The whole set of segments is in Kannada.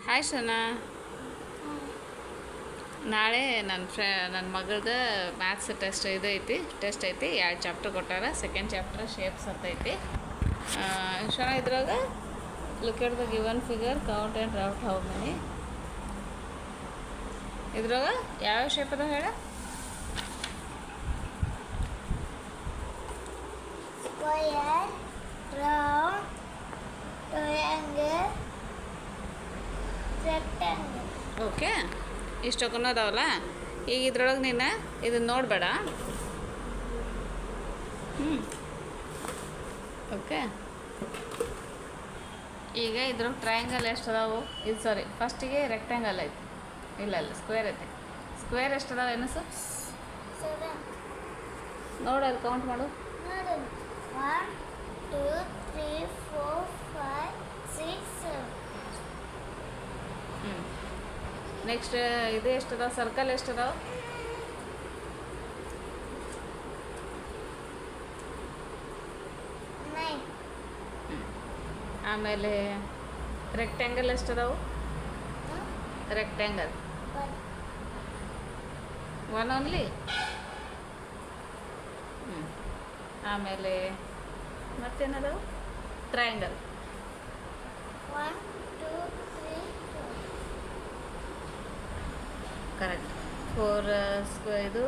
ಹಾಯ್ ಶನಾ. ನಾಳೆ ನನ್ನ ಮಗಳದು ಮ್ಯಾಥ್ಸ್ ಟೆಸ್ಟ್ ಐತಿ 2 ಚಾಪ್ಟರ್ ಕೊಟ್ಟಾರ. ಸೆಕೆಂಡ್ ಚಾಪ್ಟರ್ ಶೇಪ್ಸ್ ಅಂತ ಐತಿ. ಶನಾ ಇದ್ರಾಗ look at the given figure, count and write how many. ಇದ್ರಾಗ ಯಾವ ಶೇಪ್ ಅದ ಹೇಳ? Square, round, triangle, rectangle. Okay, ಇಷ್ಟೊಕ್ಕೂ ಅದಾವಲ್ಲ. ಈಗ ಇದ್ರೊಳಗೆ ನೀನು ಇದನ್ನು ನೋಡಬೇಡ. ಓಕೆ, ಈಗ ಇದ್ರೊಳಗೆ ಟ್ರಯಾಂಗಲ್ ಎಷ್ಟು ಅದಾವು? ಇದು ಸಾರಿ, ಫಸ್ಟಿಗೆ ರೆಕ್ಟ್ಯಾಂಗಲ್ ಐತಿ. ಇಲ್ಲ ಸ್ಕ್ವೇರ್ ಐತಿ. ಸ್ಕ್ವೇರ್ ಎಷ್ಟು ಅದಾವ ಎನಸು? 7. ನೋಡಲ್ಲಿ ಕೌಂಟ್ ಮಾಡು. 1 2 3 4 5 6 7. ನೆಕ್ಸ್ಟ್ ಇದು ಎಷ್ಟು ಅದಾವ? ಸರ್ಕಲ್ ಎಷ್ಟು ಅದಾವ? 9. ಆಮೇಲೆ ರೆಕ್ಟ್ಯಾಂಗಲ್ ಎಷ್ಟು ಅದಾವು? Rectangle 1 only. ಆಮೇಲೆ ಮತ್ತೇನದಾವು? ಟ್ರಯಾಂಗಲ್ 1 2 3 4. ಕರೆಕ್ಟ್. 4 ಇದು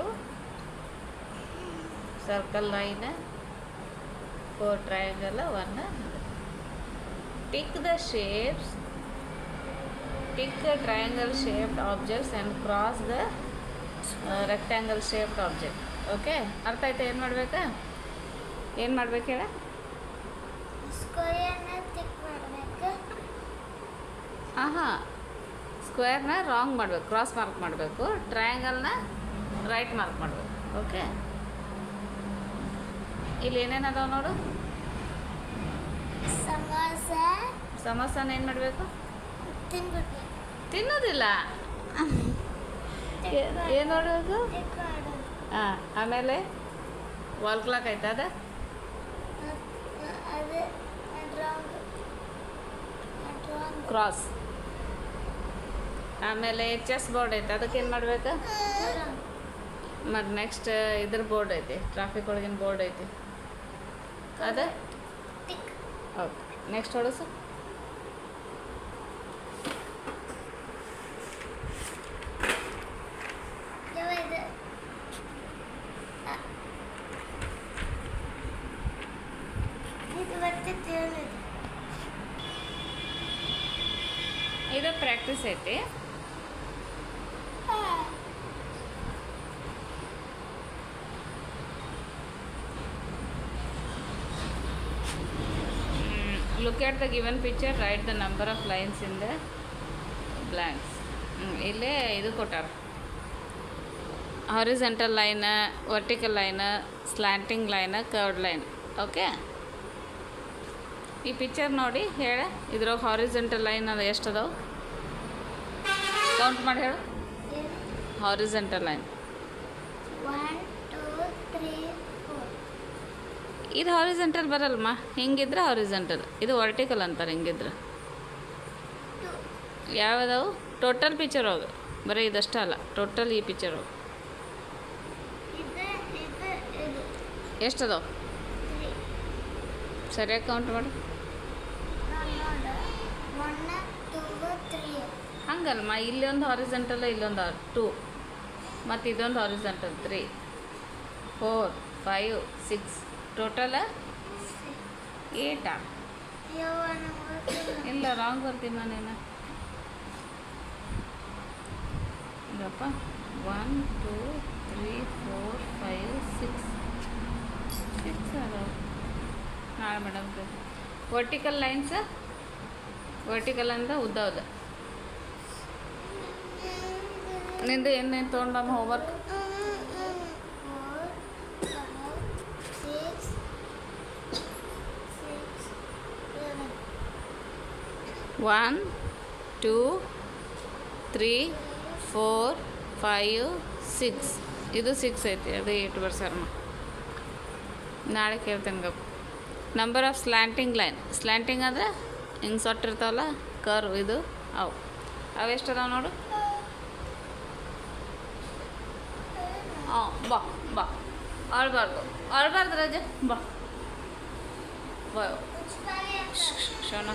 circle line, 4 triangle, 1. Tick the shapes, tick triangle shaped objects and cross the rectangle shaped object. Okay, ಅರ್ಥ ಆಯ್ತಾ? ಏನು ಮಾಡ್ಬೇಕಾ? ಏನು ಮಾಡ್ಬೇಕು ಹೇಳ? ಸ್ಕ್ವೇರ್ನ ಟಿಕ್ ಮಾಡಬೇಕು. ಹಾಂ, ಸ್ಕ್ವೇರ್ನ ರಾಂಗ್ ಮಾಡಬೇಕು, ಕ್ರಾಸ್ ಮಾರ್ಕ್ ಮಾಡಬೇಕು. ಟ್ರಯಾಂಗಲ್ನ ರೈಟ್ ಮಾರ್ಕ್ ಮಾಡಬೇಕು. ಓಕೆ, ಇಲ್ಲಿ ಏನೇನು ಅದಾವೆ ನೋಡು. ಸಮೋಸನ ಏನು ಮಾಡಬೇಕು? ತಿನ್ಬಿಟ್ಟು ತಿನ್ನೋದಿಲ್ಲ. ಏನು ನೋಡೋದು? ಹಾಂ, ಆಮೇಲೆ ವಾಲ್ ಕ್ಲಾಕ್ ಆಯ್ತಾ? ಅದ ಕ್ರಾಸ್. ಆಮೇಲೆ ಚೆಸ್ ಬೋರ್ಡ್ ಐತೆ, ಅದಕ್ಕೆ ಏನು ಮಾಡ್ಬೇಕು? ಮತ್ತು ನೆಕ್ಸ್ಟ್ ಇದ್ರ ಬೋರ್ಡ್ ಐತಿ, ಟ್ರಾಫಿಕ್ ಒಳಗಿನ ಬೋರ್ಡ್ ಐತಿ, ಅದ ಓಕೆ. ನೆಕ್ಸ್ಟ್ ಹೊಡಸು. ಇದು ಪ್ರಾಕ್ಟೀಸ್ ಐತಿ. Look at the given picture, write the number of lines in the blanks. ಇಲ್ಲೇ ಇದು ಕೊಟ್ಟಾರ, horizontal line, vertical line, slanting line, curved line. Okay, ಈ ಪಿಕ್ಚರ್ ನೋಡಿ ಹೇಳ. ಇದ್ರಾಗ ಹಾರಿಜಾಂಟಲ್ ಲೈನ್ ಅದು ಎಷ್ಟು ಅದಾವೆ? ಕೌಂಟ್ ಮಾಡಿ ಹೇಳು. Horizontal line 1 2 3 4. ಇದು ಹಾರಿಜಾಂಟಲ್ ಬರಲ್ಲಮ್ಮ. ಹಿಂಗಿದ್ರೆ ಹಾರಿಜಾಂಟಲ್, ಇದು ವರ್ಟಿಕಲ್ ಅಂತಾರೆ ಹಿಂಗಿದ್ರೆ. ಯಾವ್ದಾವು? ಟೋಟಲ್ ಪಿಕ್ಚರ್ ಹೋಗು, ಬರೀ ಇದಷ್ಟೇ ಅಲ್ಲ, ಟೋಟಲ್ ಈ ಪಿಕ್ಚರ್ ಹೋಗು. ಎಷ್ಟು ಅದಾವೆ? ಸರಿಯಾಗಿ ಕೌಂಟ್ ಮಾಡು. ಹಂಗಲ್ಲಮ್ಮ, ಇಲ್ಲೊಂದು ಹಾರಿಜಾಂಟಲ್, ಇಲ್ಲೊಂದು 2, ಮತ್ತು ಇದೊಂದು ಹಾರಿಜಾಂಟಲ್ 3 4 5 6, ಟೋಟಲ್ 8. ಇಲ್ಲ, ರಾಂಗ್ ಬರ್ತೀನಿ ನಾನೇನು. ಇದಪ್ಪ 1 2 3 4 5 6 ಅದಾವೆ. ನಾಳೆ ಮೇಡಮ್ ವರ್ಟಿಕಲ್ ಲೈನ್ಸ್, ವರ್ಟಿಕಲ್ ಅಂದ್ರೆ ಉದ್ದ ಉದ್ದ. ನಿಂದು ಏನೇನು ತೊಗೊಂಡಮ್ಮ ಹೋಮ್ವರ್ಕ್? 1 2 3 4 5 6. ಇದು 6 ಐತಿ, ಅದು 8 ಬರ್ಸರಮ್ಮ. ನಾಳೆ ಕೇಳ್ತೇನೆ ಗಪ್ಪ. Number of slanting line. Slanting ಅಂದರೆ ಹಿಂಗೆ ಸೊಟ್ಟಿರ್ತಾವಲ್ಲ, ಕರ್ವ್, ಇದು ಅವು ಅವೆಷ್ಟದಾವ ನೋಡು. ಹಾಂ ಬಾ ಬಾ, ಅಳ್ಬಾರ್ದು ರಜೆ, ಬಾ ಬಾ. ಶೋನ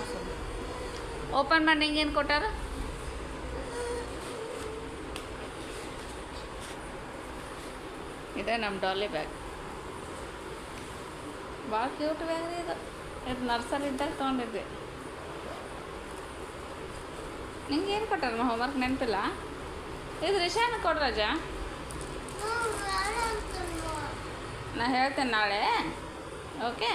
ಓಪನ್ ಮಾಡಿ ನಿಂಗೇನು ಕೊಟ್ಟಾರ? ಇದೆ ನಮ್ಮ ಡಾಲಿ ಬ್ಯಾಗ್. ಭಾಳ ಕ್ಯೂಟ್ ಬ್ಯಾಗ್ ರೀ ಇದು. ಇದು ನರ್ಸರಿ ಇದ್ದಾಗ ತೊಗೊಂಡಿದ್ದೆ. ನಿಂಗೆ ಏನು ಕೊಟ್ಟಾರ ಹೋಮ್ವರ್ಕ್ ನೆನಪಿಲ್ಲ? ಇದು ರಿಷಾನ ಕೊಡು ರಜಾ. ನಾ ಹೇಳ್ತೇನೆ ನಾಳೆ. ಓಕೆ.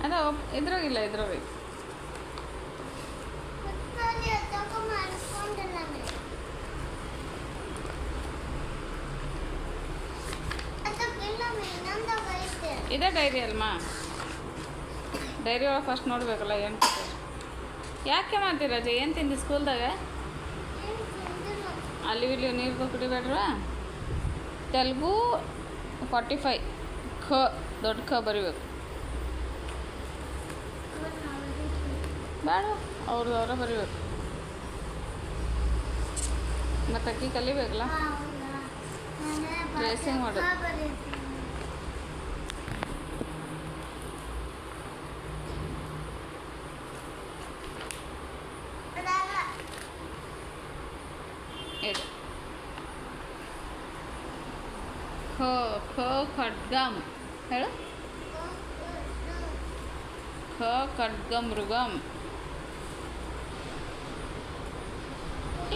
ಅದ ಇದ್ರಾಗಿಲ್ಲ, ಇದ್ರಾಗ ಇದೇ ಡೈರಿ ಅಲ್ಮ. ಡೈರಿ ಒಳಗೆ ಫಸ್ಟ್ ನೋಡ್ಬೇಕಲ್ಲ ಏನು ಕೊಟ್ಟಾರ. ಯಾಕೆ ಮಾಡ್ತೀರ ರಜೆ? ಏನು ತಿಂದಿ ಸ್ಕೂಲ್ದಾಗ? ಅಲ್ಲಿ ಇಲ್ಲಿ ನೀರು ಕುಡಿಬೇಡ್ರ. ತೆಲುಗು 45 ಖ ದೊಡ್ಡ ಖ ಬರಿಬೇಕು. ಬೇಡ, ಅವ್ರದವ್ರ ಬರಿಬೇಕು. ಮತ್ತು ಅಕ್ಕಿ ಕಲಿಬೇಕಲ್ಲ ಡ್ರೆಸ್ಸಿಂಗ್ ಮಾಡೋದು. ಇದು ಖ ಖಡ್ಗಮ್ ಹೇಳು. ಖ ಖಡ್ಗಮ್ ಮೃಗಮ್.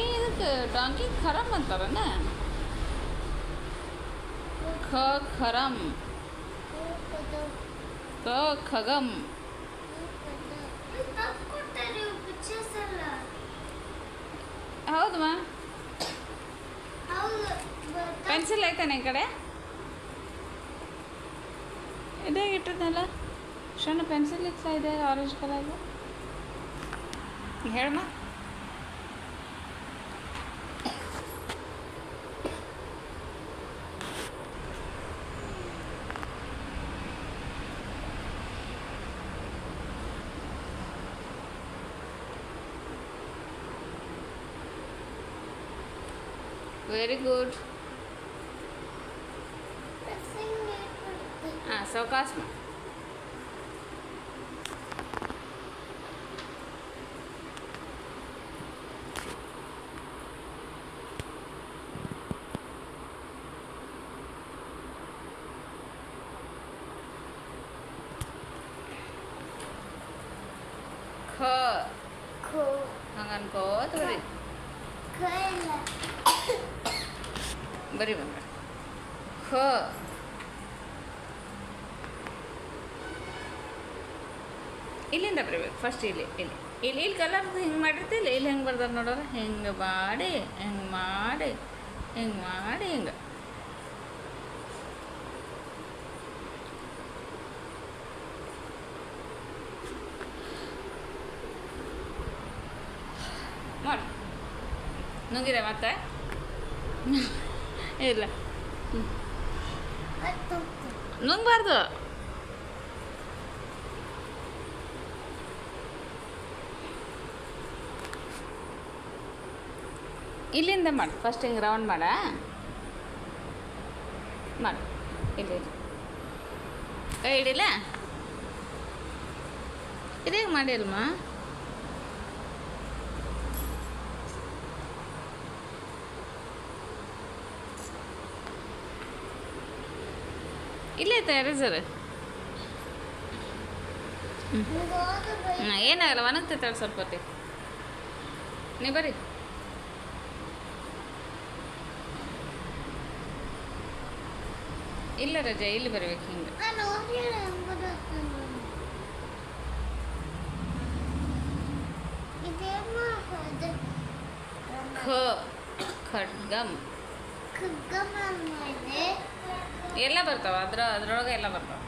ಇದಕ್ಕೆ ಡಾಂಕಿ ಖರಮ್ ಅಂತಾರನ? ಖ ಖರಮ್, ಖ ಖಗಮ್. ಹೌದಮ್ಮ. ಪೆನ್ಸಿಲ್ ಐತಾನೆ ಈ ಕಡೆ? ಇದೇ ಇಟ್ಟಿದ್ನಲ್ಲ ಶೋನ, ಪೆನ್ಸಿಲ್ ಇತ್ತ ಇದೆ ಆರೆಂಜ್ ಕಲರ್. ಹೇಳಮ್ಮ. Very good. ಹಾಂ ಸಾವಕಾಶ. ಖ ಹಂಗೆ ಅನ್ಕೋತ ಬರೀ ಬಂದ. ಖ ಇಲ್ಲಿಂದ ಬರೀಬೇಕು ಫಸ್ಟ್. ಇಲ್ಲಿ ಇಲ್ಲಿ ಇಲ್ಲಿ ಇಲ್ಲಿ ಕಲರ್ದು ಹಿಂಗೆ ಮಾಡಿರ್ತಿಲ್ಲ, ಇಲ್ಲಿ ಹೆಂಗೆ ಬರ್ದಾರ ನೋಡೋರು. ಹಿಂಗೆ ಮಾಡಿ ಹಿಂಗೆ ಮಾಡಿ ಹಿಂಗೆ ಮಾಡಿ ಹಿಂಗೆ ಮಾಡಿ ನುಂಗಿದೆ ಮತ್ತೆ ಇಲ್ಲ ನುಂಗಬಾರ್ದು. ಇಲ್ಲಿಂದ ಮಾಡಿ ಫಸ್ಟ್ ಹಿಂಗೆ ರೌಂಡ್ ಮಾಡ ಮಾಡಿ. ಇಲ್ಲಿ ಕೈ ಹಿಡಿಲ್ಲ. ಇದೇ ಮಾಡಿ ಅಲ್ಮ. ಇಲ್ಲೇ ಐತೆ ಎರೇಸರ್. ಏನಾಗಲ್ಲ, ಒಣಗ್ತೈತೆ ಸ್ವಲ್ಪ ಹೊತ್ತಿಗೆ. ನೀ ಬರ್ರಿ. ಇಲ್ಲ ರಜೆ, ಇಲ್ಲಿ ಬರ್ಬೇಕು ಹಿಂಗೆ. ಖ ಖಡ್ಗಮ್ ಎಲ್ಲ ಬರ್ತಾವ. ಅದ್ರೊಳಗೆ ಎಲ್ಲ ಬರ್ತಾವ.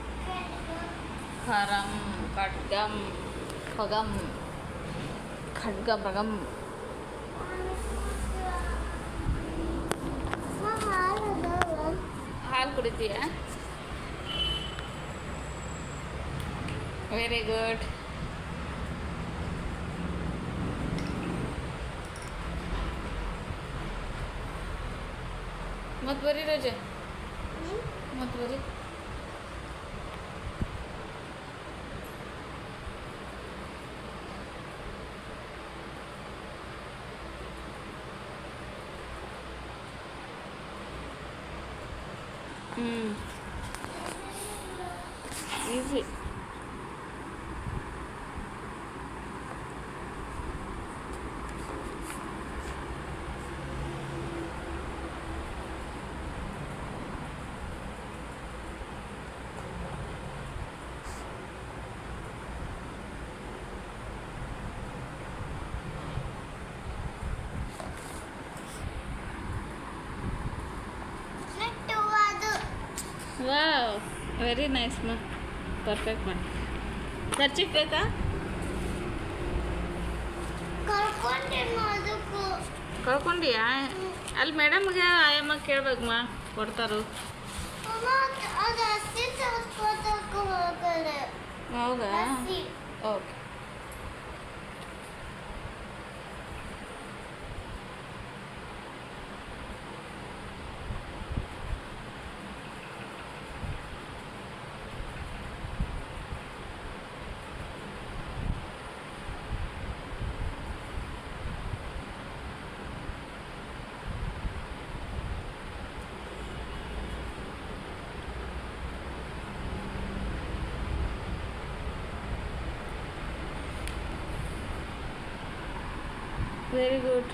ಖರಮ್ ಖಡ್ಗಮ್ ಖಗಮ್ ಖಡ್ಗ ಮೃಗಮ್. ಹಾಲು ಕುಡಿತೀಯ? Very good. ಮತ್ತೆ ಬರೀ ರಜೆ ಮತ್ತೆ ಬರೀ. ಈಸಿ. ನೆಟ್ಟು ಅದು ವಾವ್, ವೆರಿ ನೈಸ್ ಮಾ, ಪರ್ಫೆಕ್ಟ್ ಮಾ. ಖರ್ಚಿಗೆ ಬೇಕಾ? ಕಳ್ಕೊಂಡೇನು ಅದಕ್ಕೂ. ಕಳ್ಕೊಂಡಿಯಾ? ಅಲ್ಲಿ ಮೇಡಮ್ಗೆ ಆಯಮ್ಮ ಕೇಳ್ಬೇಕು ಮಾ, ಕೊಡ್ತಾರು. ಅಮ್ಮ, ಅದು ಹಸಿ ತೋರ್ಸ್ಕೊತಕ್ಕ ಹೋಗಲ್ಲ. ಹೌದಾ? ಹಸಿ. Okay. Very good.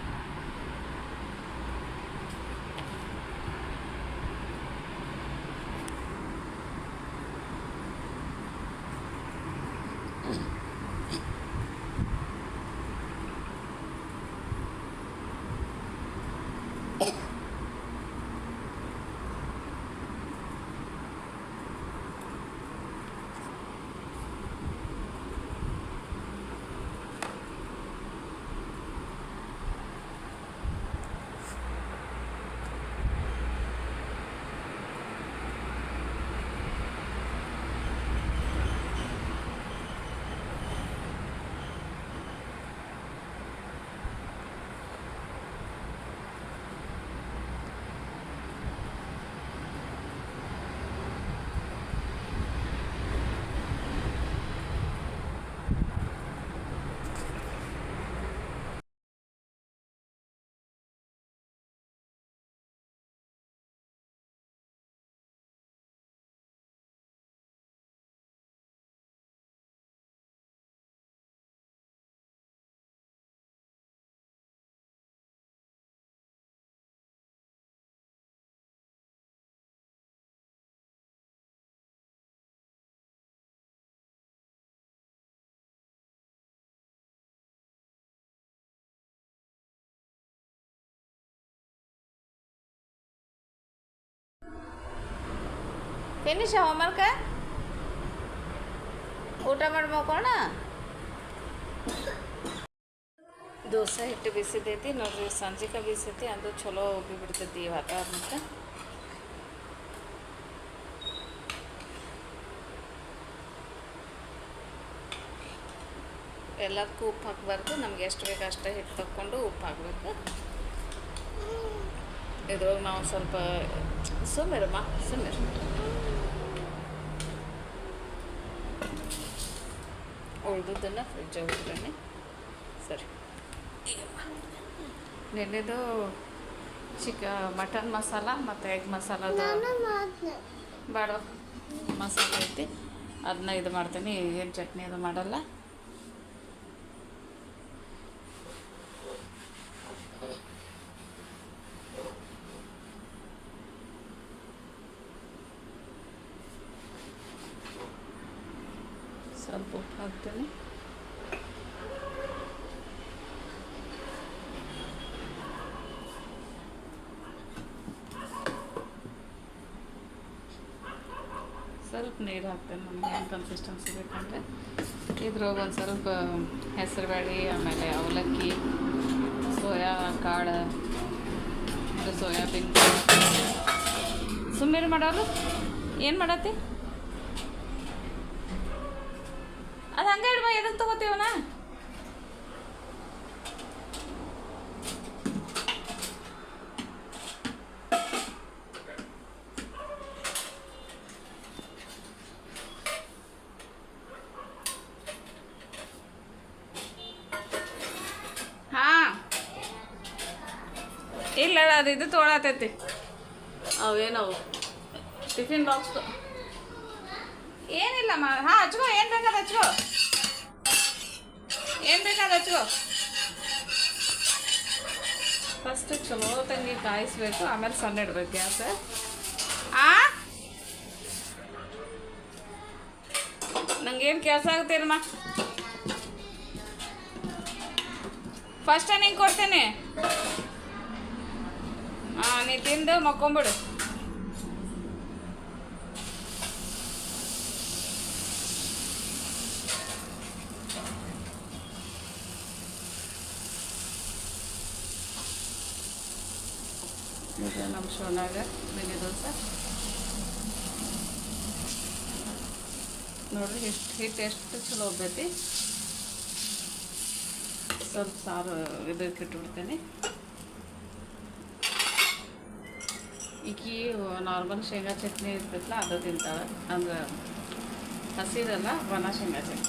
Finish homework? ಊಟ ಮಾಡಿ ಮಕ್ಕೋಣ. ದೋಸೆ ಹಿಟ್ಟು ಬಿಸಿದೈತಿ ನೋಡ್ರಿ, ಸಂಜಿಕ ಬೀಸೈತಿ, ಅದು ಚಲೋ ಉಬ್ಬಿ ಬಿಡ್ತೈತಿ ಈ ವಾತಾವರಣಕ್ಕೆ. ಎಲ್ಲದಕ್ಕೂ ಉಪ್ಪು ಹಾಕಬಾರ್ದು, ನಮ್ಗೆ ಎಷ್ಟು ಬೇಕು ಅಷ್ಟೇ ಹಿಟ್ಟು ತಕ್ಕೊಂಡು ಉಪ್ಪು ಹಾಕಬೇಕು. ಇದ್ರೊಳಗೆ ನಾವು ಸ್ವಲ್ಪ ಸುಮ್ಮಿರಮ್ಮ, ಸುಮ್ಮಿರು. ಉಳ್ದುದನ್ನು ಫ್ರಿಜ್ಜಾಗ ಇಟ್ಕೊಂಡೆ. ಸರಿ, ನೆನ್ನೆದು ಮಟನ್ ಮಸಾಲ ಮತ್ತು ಎಗ್ ಮಸಾಲದ ಬೇಡ ಮಸಾಲೆ ಐತಿ, ಅದನ್ನ ಇದು ಮಾಡ್ತೀನಿ. ಏನು ಚಟ್ನಿ ಅದು ಮಾಡಲ್ಲ. ಸ್ವಲ್ಪ ಉಪ್ಪು ಹಾಕ್ತೀನಿ. ಸ್ವಲ್ಪ ನೀರು ಹಾಕ್ತೇನೆ, ನಮ್ಗೆ ಏನು ಕನ್ಸಿಸ್ಟೆನ್ಸಿ ಬೇಕಂದರೆ. ಇದ್ರೊಳಗೆ ಒಂದು ಸ್ವಲ್ಪ ಹೆಸರುಬೇಳೆ, ಆಮೇಲೆ ಅವಲಕ್ಕಿ, ಸೋಯಾ ಕಾಳು, ಸೋಯಾಬೀನ್. ಸುಮ್ಮನೆ ಮಾಡೋರು ಏನು ಮಾಡತ್ತಿ? ಹಂಗೆ ಇಡ್ಬ ಎದಕ್ಕೆ ತಗೋತೀವನ ಹಾಂ ಇಲ್ಲ ಅದು ಇದು ತೊಗೊಳತೈತಿ ಅವೇನವು ಟಿಫಿನ್ ಬಾಕ್ಸ್ ಏನಿಲ್ಲ ಹಾಂ ಹಚ್ಕೋ ಏನು ಬೇಕಾದ ಹಚ್ಕೋ ಏನು ಬೇಕಾದ ಹಚ್ಕೋ ಫಸ್ಟ್ ಚಲೋ ತಂಗಿ ಕಾಯಿಸ್ಬೇಕು ಆಮೇಲೆ ಸಣ್ಣ ಇಡ್ಬೇಕು ಗ್ಯಾಸ್ ನಂಗೇನು ಕೆಲಸ ಆಗುತ್ತೇನಮ್ಮ ಫಸ್ಟ್ ನಿಂಗೆ ಕೊಡ್ತೇನೆ ಹಾಂ ನೀ ತಿಂದು ಮಕ್ಕೊಂಬಿಡು ಇದು ನಮ್ಮ ಶೋನಾಗ ಬೆಣ್ಣೆ ದೋಸೆ ನೋಡ್ರಿ ಎಷ್ಟು ಹಿಟ್ಟು ಎಷ್ಟು ಚಲೋ ಹೋಗ್ತೈತಿ ಸ್ವಲ್ಪ ಸಾರು ಇದಕ್ಕೆ ಇಟ್ಬಿಡ್ತೇನೆ ಈಕಿ ನಾರ್ಮಲ್ ಶೇಂಗಾ ಚಟ್ನಿ ಇರ್ತೈತಲ್ಲ ಅದು ತಿಂತಾಳೆ ಅಂದ್ರೆ ಹಸಿದಲ್ಲ ಒಣ ಶೇಂಗಾ ಚಟ್ನಿ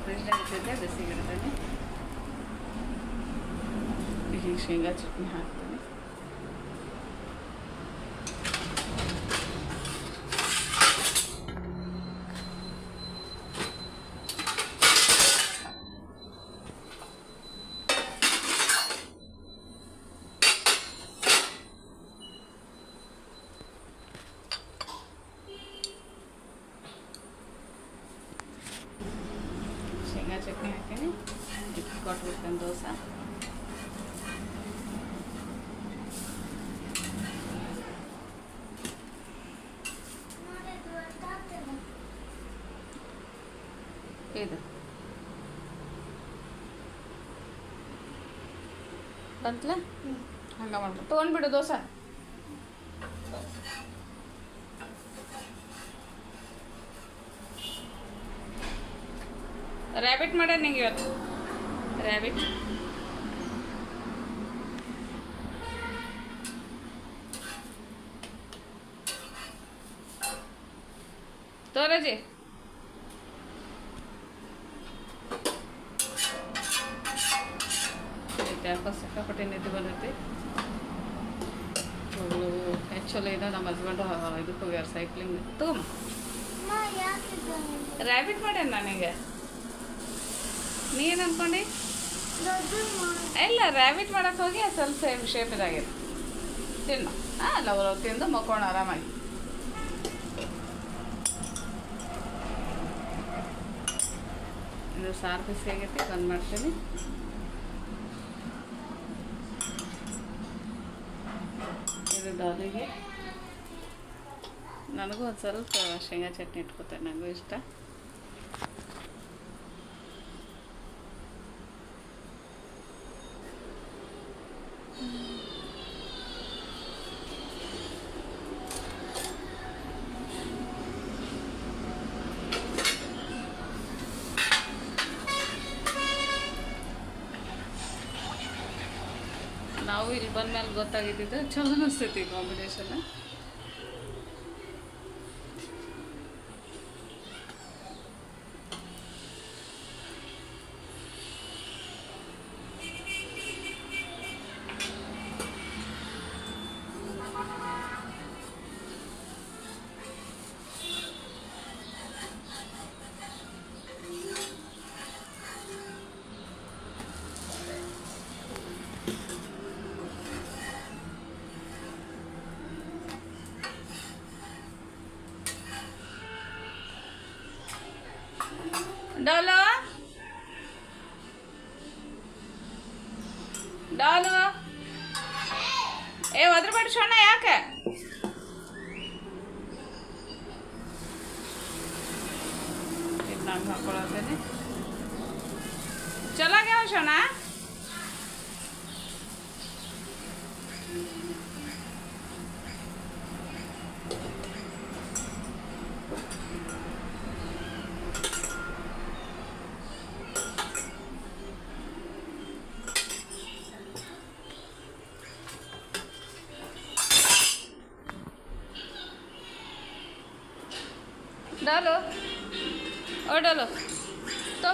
ಫ್ರಿಜ್ನಾಗ ಇಟ್ಟಿದ್ದೆ ಬಿಸಿಗಿಡ್ತೇನೆ ಈಗ ಶೇಂಗಾ ಚಟ್ನಿ ಹಾಕ್ತೇನೆ ಶೇಂಗಾ ಚಟ್ನಿ ಹಾಕೀನಿ ಇಟ್ಟು ಕೊಟ್ಬಿಡ್ತೇನೆ ದೋಸೆ ಇದು ಬಂತಲ್ಲ ಹಂಗೆ ಮಾಡ್ಬಿಟ್ಟು ತೊಗೊಂಡ್ಬಿಡು ದೋಸೆ ರ್ಯಾಬಿಟ್ ಮಾಡ್ಯಾರ ನಿಂಗೆ ಇವತ್ತು ರ್ಯಾಬಿಟ್ ತೋರಜಿ ಯಾಕೋ ಸಿಕ್ಕಾಪಟ್ಟೆ ನಿದ್ದೆ ಬಂದೈತಿ ಆ್ಯಕ್ಚುಲಿ ಇದು ನಮ್ಮ ಹಸ್ಬೆಂಡು ಇದಕ್ಕೆ ಹೋಗ್ಯಾರ ಸೈಕ್ಲಿಂಗ್ ತಗೊಂಬ ರ್ಯಾಬಿಟ್ ಮಾಡ್ಯಾನ ನನಗೆ ನೀನು ಅನ್ಕೊಂಡು ಇಲ್ಲ ರ್ಯಾಬಿಟ್ ಮಾಡೋಕ್ಕೆ ಹೋಗಿ ಸ್ವಲ್ಪ ಶೇಪ್ ಇದಾಗಿದೆ ತಿನ್ನು ಅಲ್ಲ ಅವ್ರು ತಿಂದು ಮಕ್ಕೋಣ ಆರಾಮಾಗಿ ಇದು ಸಾರು ಬಿಸಿ ಆಗೈತಿ ಬಂದ್ ಮಾಡ್ತೀನಿ ಇದು ಡಾಲಿಗೆ ನನಗೂ ಒಂದು ಸ್ವಲ್ಪ ಶೇಂಗಾ ಚಟ್ನಿ ಇಟ್ಕೋತೇನೆ ನನಗೂ ಇಷ್ಟ ನಾವು ಇಲ್ಲಿ ಬಂದ್ಮೇಲೆ ಗೊತ್ತಾಗಿದ್ದು ಚಲೋ ಅನಿಸ್ತೈತಿ ಕಾಂಬಿನೇಷನ್ ಡಾಲು ಡಾಲು ಏ ಒದ್ರಬೇಡ ಶೋಣ ಯಾಕೆ ಇದು ನಾನು ಹಾಕೊಳತ್ತೇನೆ ಚಲೋ ಆಗ್ಯಾವ ಶೋಣ डालो और डालो तो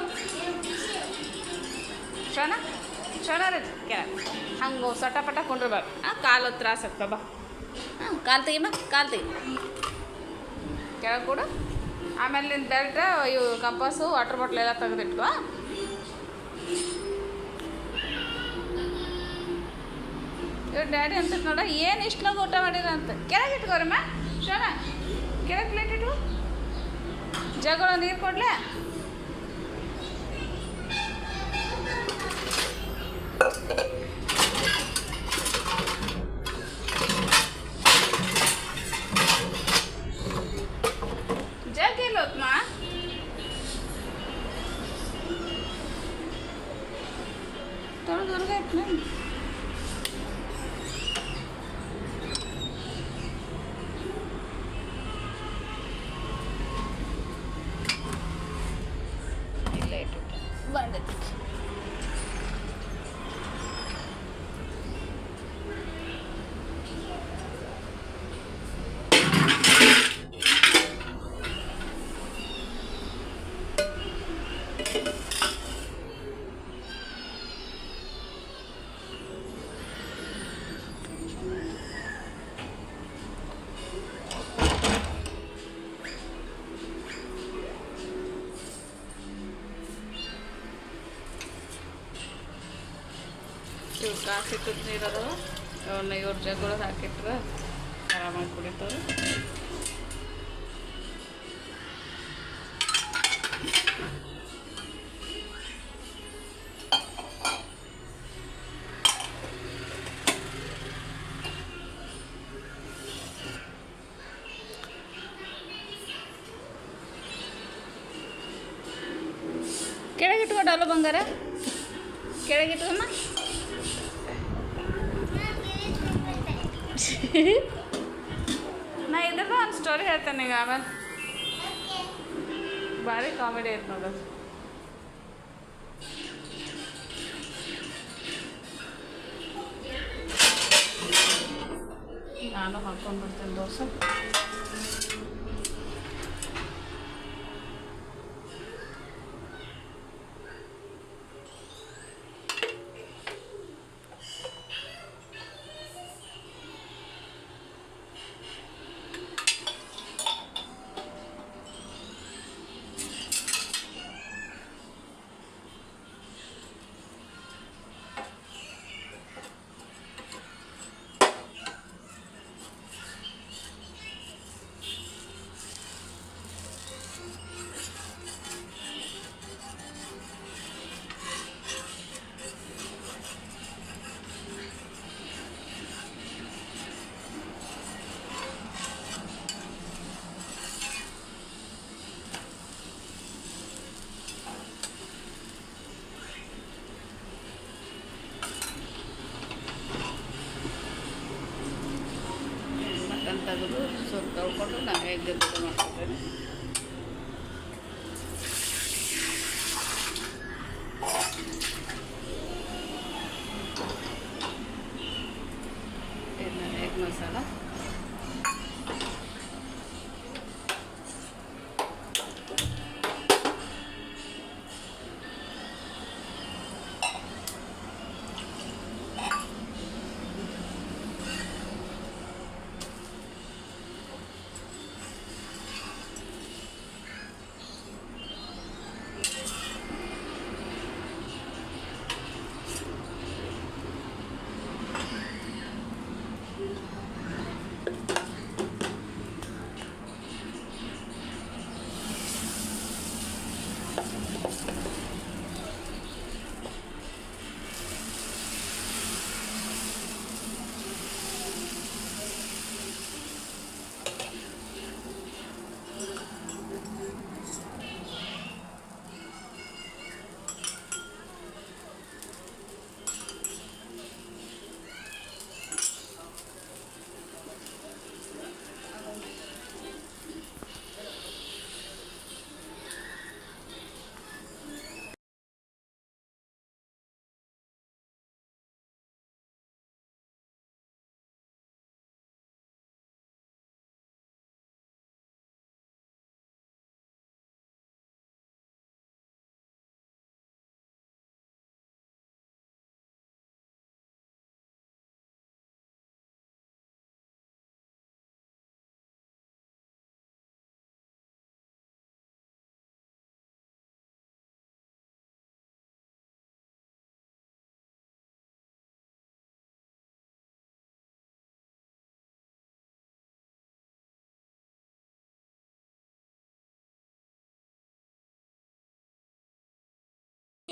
ಶೋಣ ಶೋಣ ರೀ ಕೆಳಗೆ ಹಂಗೆ ಸಟಪಟ ಕೊಂಡಿರ್ಬಾರ್ದು ಕಾಲು ತ್ರಾಸ ಆಗ್ತವೆ ಬಾ ಕಾಲು ತೆಗಿಮ್ಮ ಕಾಲು ತೆಗಿ ಕೆಳಗೆ ಕೊಡು ಆಮೇಲೆ ನಿನ್ನ ಬೆಲ್ಟ್ ಇವು ಕಂಪಾಸು ವಾಟರ್ ಬಾಟ್ಲ್ ಎಲ್ಲ ತೆಗೆದಿಟ್ಕೋ ಇವ್ರು ಡ್ಯಾಡಿ ಅಂತ ನೋಡ ಏನು ಇಷ್ಟಲಾಗ ಊಟ ಮಾಡಿರ ಅಂತ ಕೆಳಗೆ ಇಟ್ಕೋರಮ್ಮ ಶೋಣ ಕೆಳಗೆ ಪ್ಲೇಟ್ ಇಟ್ಟು ಜಗಳ ನೀರು ಕೊಡ್ಲೆ जग गेलो मा थोडं दूर घेत नाही बंद ಇವು ಕಾಫಿ ತುತ್ತು ನೀರದು ಅವನ್ನ ಇವ್ರ ಜಗ್ಗಳದ್ದು ಹಾಕಿಟ್ರೆ ಆರಾಮಾಗಿ ಕುಡಿತಾರೆ ಕೆಳಗಿಟ್ಕೊ ಡಾಲು ಬಂಗಾರ ಕೆಳಗಿಟ್ಕಮ್ಮ ನಾ ಇದ್ರದ್ದು ಒಂದು ಸ್ಟೋರಿ ಹೇಳ್ತೇನೆ ಈಗ ಆಮೇಲೆ ಭಾರಿ ಕಾಮಿಡಿ ಐತೆ ನೋಡೋದು ನಾನು ಹಾಕೊಂಡ್ಬಿಡ್ತೇನೆ ದೋಸೆ ತೆಗೆದು ಸ್ವಲ್ಪ ತೊಳ್ಕೊಂಡು ನಾನು ಎಗ್ ಜೊತೆ ಮಾಡ್ಕೊಳ್ತೇನೆ ಎಗ್ ಮಸಾಲ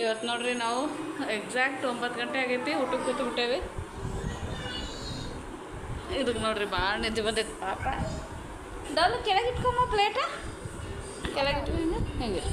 ಇವತ್ತು ನೋಡ್ರಿ ನಾವು ಎಕ್ಸಾಕ್ಟ್ 9 ಗಂಟೆ ಆಗೈತಿ, ಊಟಕ್ಕೆ ಕೂತು ಬಿಟ್ಟೇವಿ. ಇದಕ್ಕೆ ನೋಡ್ರಿ ಭಾಳ ನಿದ್ದೆ ಬಂದೈತಿ ಪಾಪ. ಡಲ್ ಕೆಳಗಿಟ್ಕೊಮ್ಮ ಪ್ಲೇಟ, ಕೆಳಗಿಟ್ಟು ಹಿಂಗೆ